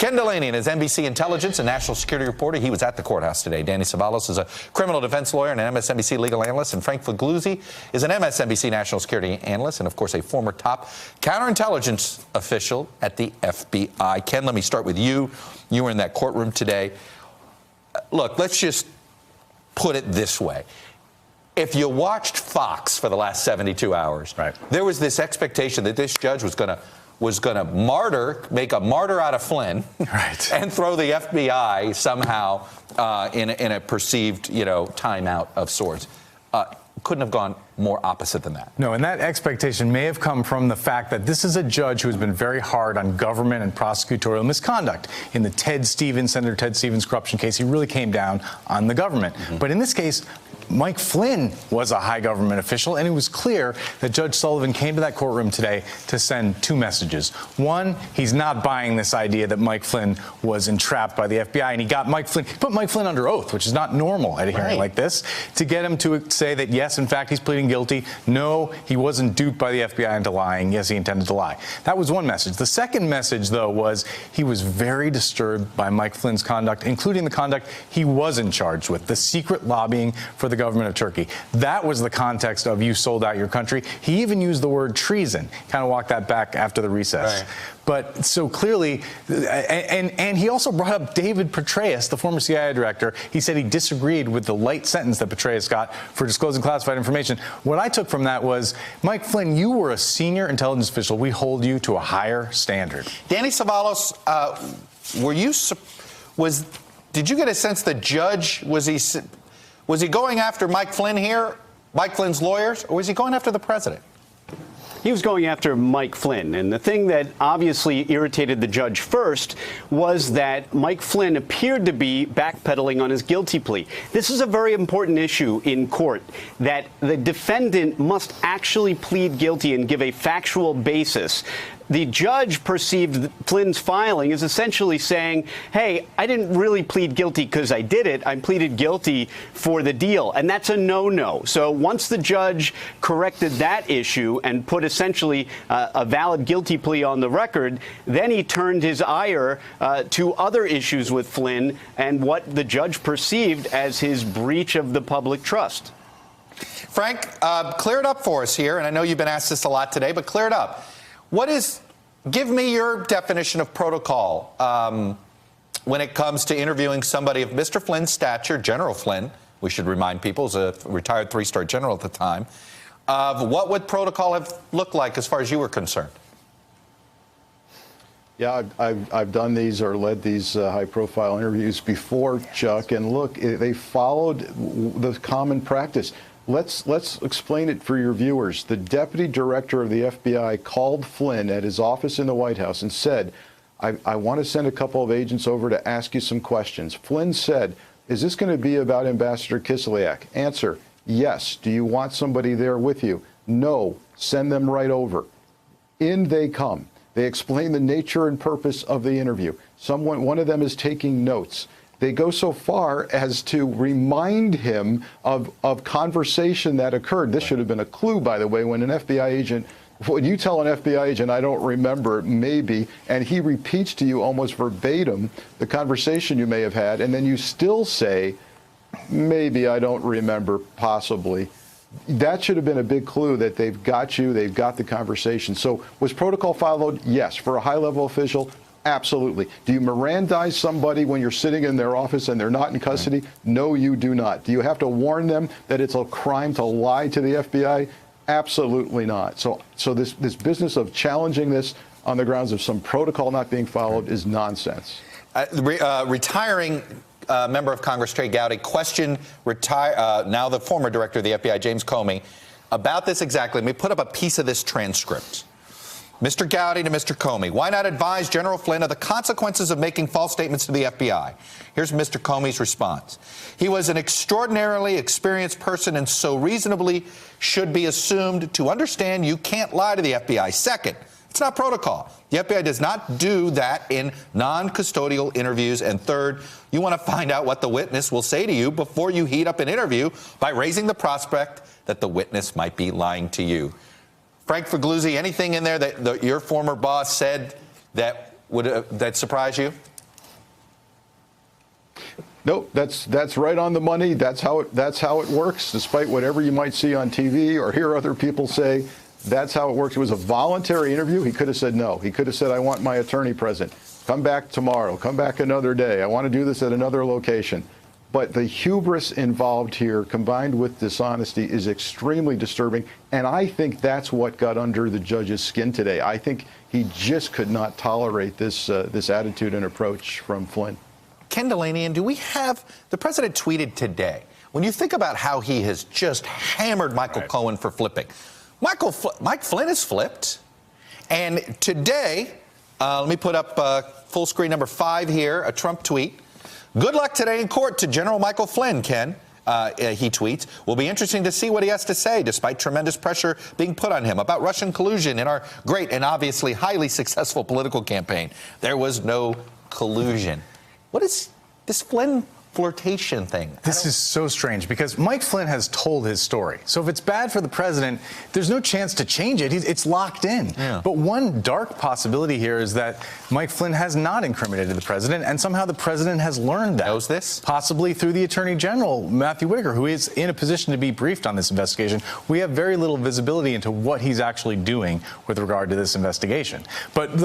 Ken Delaney is NBC intelligence and national security reporter. He was at the courthouse today. Danny Cevallos is a criminal defense lawyer and an MSNBC legal analyst. And Frank Figliuzzi is an MSNBC national security analyst and, of course, a former top counterintelligence official at the FBI. Ken, let me start with you. You were in that courtroom today. Look, let's just put it this way. If you watched Fox for the last 72 hours, there was this expectation that this judge was going to make a martyr out of Flynn, and throw the FBI somehow in a perceived, timeout of sorts. Couldn't have gone more opposite than that. No, and that expectation may have come from the fact that this is a judge who has been very hard on government and prosecutorial misconduct. In the Senator Ted Stevens corruption case, he really came down on the government. But in this case, Mike Flynn was a high government official, and it was clear that Judge Sullivan came to that courtroom today to send two messages. One, he's not buying this idea that Mike Flynn was entrapped by the FBI, and he put Mike Flynn under oath, which is not normal at a hearing like this, to get him to say that, yes, in fact, he's pleading guilty. No, he wasn't duped by the FBI into lying. Yes, he intended to lie. That was one message. The second message, though, was he was very disturbed by Mike Flynn's conduct, including the conduct he wasn't charged with, the secret lobbying for the government of Turkey. That was the context of "you sold out your country." He even used the word treason, kind of walked that back after the recess. But so clearly, and he also brought up David Petraeus, the former CIA director. He said he disagreed with the light sentence that Petraeus got for disclosing classified information. What I took from that was, Mike Flynn, you were a senior intelligence official. We hold you to a higher standard. Danny Cevallos, did you get a sense the judge, was he going after Mike Flynn here, Mike Flynn's lawyers, or was he going after the president? He was going after Mike Flynn, and the thing that obviously irritated the judge first was that Mike Flynn appeared to be backpedaling on his guilty plea. This is a very important issue in court, that the defendant must actually plead guilty and give a factual basis. The judge perceived Flynn's filing as essentially saying, hey, I didn't really plead guilty because I did it. I pleaded guilty for the deal. And that's a no-no. So once the judge corrected that issue and put essentially a valid guilty plea on the record, then he turned his ire to other issues with Flynn and what the judge perceived as his breach of the public trust. Frank, clear it up for us here. And I know you've been asked this a lot today, but clear it up. Give me your definition of protocol when it comes to interviewing somebody of Mr. Flynn's stature, General Flynn, we should remind people, was a retired three-star general at the time, of what would protocol have looked like as far as you were concerned? Yeah, I've done these or led these high-profile interviews before, Chuck, and look, they followed the common practice. Let's explain it for your viewers. The deputy director of the FBI called Flynn at his office in the White House and said, I want to send a couple of agents over to ask you some questions. Flynn said, is this going to be about Ambassador Kislyak? Answer, yes. Do you want somebody there with you? No. Send them right over. In they come. They explain the nature and purpose of the interview. One of them is taking notes. They go so far as to remind him of conversation that occurred. This should have been a clue, by the way, when an FBI agent, when you tell an FBI agent, I don't remember, maybe, and he repeats to you almost verbatim the conversation you may have had, and then you still say, maybe I don't remember, possibly. That should have been a big clue that they've got you, they've got the conversation. So was protocol followed? Yes. For a high-level official, absolutely. Do you Mirandize somebody when you're sitting in their office and they're not in custody? No, you do not. Do you have to warn them that it's a crime to lie to the FBI? Absolutely not. So this business of challenging this on the grounds of some protocol not being followed is nonsense. Retiring member of Congress Trey Gowdy questioned now the former director of the FBI, James Comey, about this exactly. Let me put up a piece of this transcript. Mr. Gowdy to Mr. Comey, why not advise General Flynn of the consequences of making false statements to the FBI? Here's Mr. Comey's response. He was an extraordinarily experienced person and so reasonably should be assumed to understand you can't lie to the FBI. Second, it's not protocol. The FBI does not do that in non-custodial interviews. And third, you want to find out what the witness will say to you before you heat up an interview by raising the prospect that the witness might be lying to you. Frank Figliuzzi, anything in there that your former boss said that surprised you? Nope, that's right on the money. That's how it works. Despite whatever you might see on TV or hear other people say, that's how it works. It was a voluntary interview. He could have said no. He could have said, I want my attorney present. Come back tomorrow. Come back another day. I want to do this at another location. But the hubris involved here, combined with dishonesty, is extremely disturbing. And I think that's what got under the judge's skin today. I think he just could not tolerate this attitude and approach from Flynn. Ken Delaney, and do we have, the president tweeted today, when you think about how he has just hammered Michael Cohen for flipping, Mike Flynn has flipped. And today, let me put up full screen number 5 here, a Trump tweet. Good luck today in court to General Michael Flynn, Ken. He tweets, will be interesting to see what he has to say, despite tremendous pressure being put on him about Russian collusion in our great and obviously highly successful political campaign. There was no collusion. What is this Flynn flirtation thing? This is so strange because Mike Flynn has told his story. So if it's bad for the president, there's no chance to change it. It's locked in. Yeah. But one dark possibility here is that Mike Flynn has not incriminated the president, and somehow the president has learned that. Knows this? Possibly through the Attorney General, Matthew Whitaker, who is in a position to be briefed on this investigation. We have very little visibility into what he's actually doing with regard to this investigation. But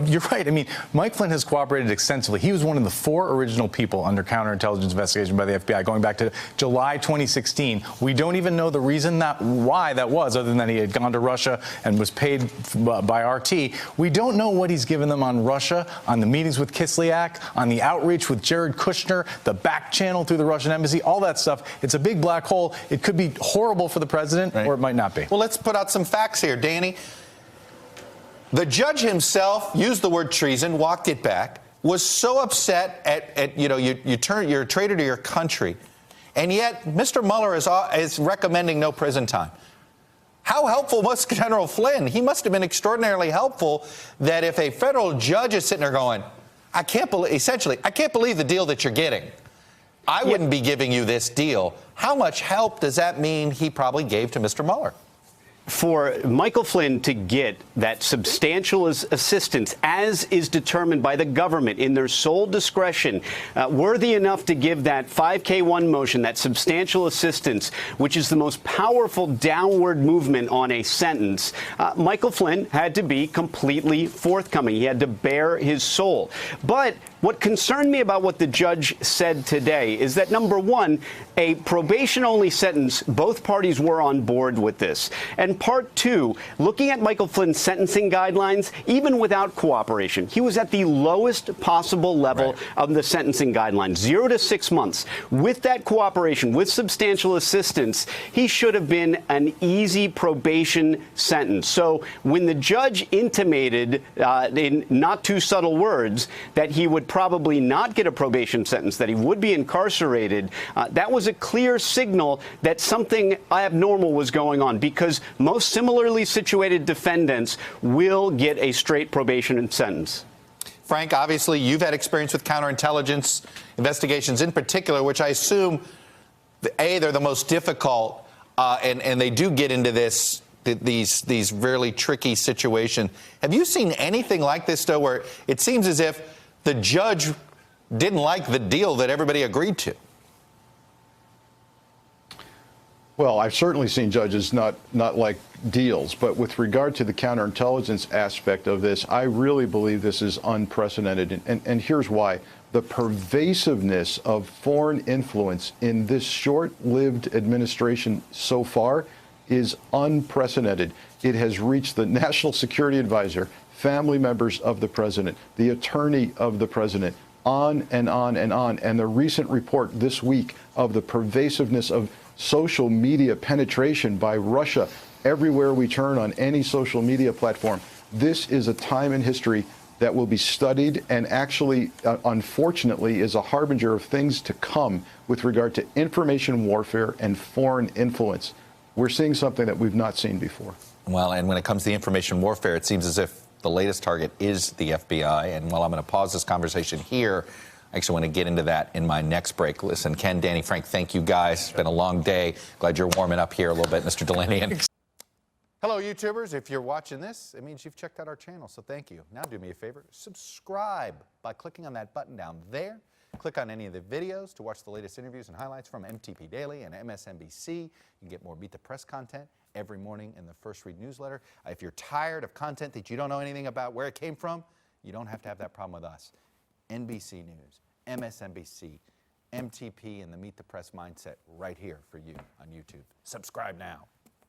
you're right. I mean, Mike Flynn has cooperated extensively. He was one of the 4 original people under counterintelligence investigation by the FBI going back to July 2016. We don't even know the reason why that was, other than that he had gone to Russia and was paid by RT. We don't know what he's given them on Russia, on the meetings with Kislyak, on the outreach with Jared Kushner, the back channel through the Russian embassy, all that stuff. It's a big black hole. It could be horrible for the president, or it might not be. Well, let's put out some facts here, Danny. The judge himself used the word treason, walked it back, was so upset at you're a traitor to your country, and yet Mr. Mueller is recommending no prison time. How helpful was General Flynn? He must have been extraordinarily helpful, that if a federal judge is sitting there going, I can't believe the deal that you're getting. I wouldn't be giving you this deal. How much help does that mean he probably gave to Mr. Mueller? For Michael Flynn to get that substantial assistance, as is determined by the government in their sole discretion, worthy enough to give that 5K1 motion, that substantial assistance, which is the most powerful downward movement on a sentence, Michael Flynn had to be completely forthcoming. He had to bare his soul. But what concerned me about what the judge said today is that, number one, a probation-only sentence, both parties were on board with this. And part two, looking at Michael Flynn's sentencing guidelines, even without cooperation, he was at the lowest possible level of the sentencing guidelines, 0 to 6 months. With that cooperation, with substantial assistance, he should have been an easy probation sentence. So when the judge intimated, in not too subtle words, that he would probably not get a probation sentence, that he would be incarcerated, that was a clear signal that something abnormal was going on, because most similarly situated defendants will get a straight probation sentence. Frank, obviously you've had experience with counterintelligence investigations in particular, which I assume, they're the most difficult, and they do get into these really tricky situations. Have you seen anything like this, though, where it seems as if the judge didn't like the deal that everybody agreed to? Well, I've certainly seen judges not like deals, but with regard to the counterintelligence aspect of this, I really believe this is unprecedented. And here's why. The pervasiveness of foreign influence in this short-lived administration so far is unprecedented. It has reached the National Security Advisor, family members of the president, the attorney of the president, on and on and on. And the recent report this week of the pervasiveness of social media penetration by Russia everywhere we turn on any social media platform. This is a time in history that will be studied and actually, unfortunately, is a harbinger of things to come with regard to information warfare and foreign influence. We're seeing something that we've not seen before. Well, and when it comes to the information warfare, it seems as if the latest target is the FBI. And while I'm going to pause this conversation here, I actually want to get into that in my next break. Listen, Ken, Danny, Frank, thank you guys. It's been a long day. Glad you're warming up here a little bit, Mr. Delaney. Hello, YouTubers. If you're watching this, it means you've checked out our channel, so thank you. Now do me a favor. Subscribe by clicking on that button down there. Click on any of the videos to watch the latest interviews and highlights from MTP Daily and MSNBC. You can get more Meet the Press content every morning in the First Read newsletter. If you're tired of content that you don't know anything about where it came from, you don't have to have that problem with us. NBC News, MSNBC, MTP, and the Meet the Press mindset right here for you on YouTube. Subscribe now.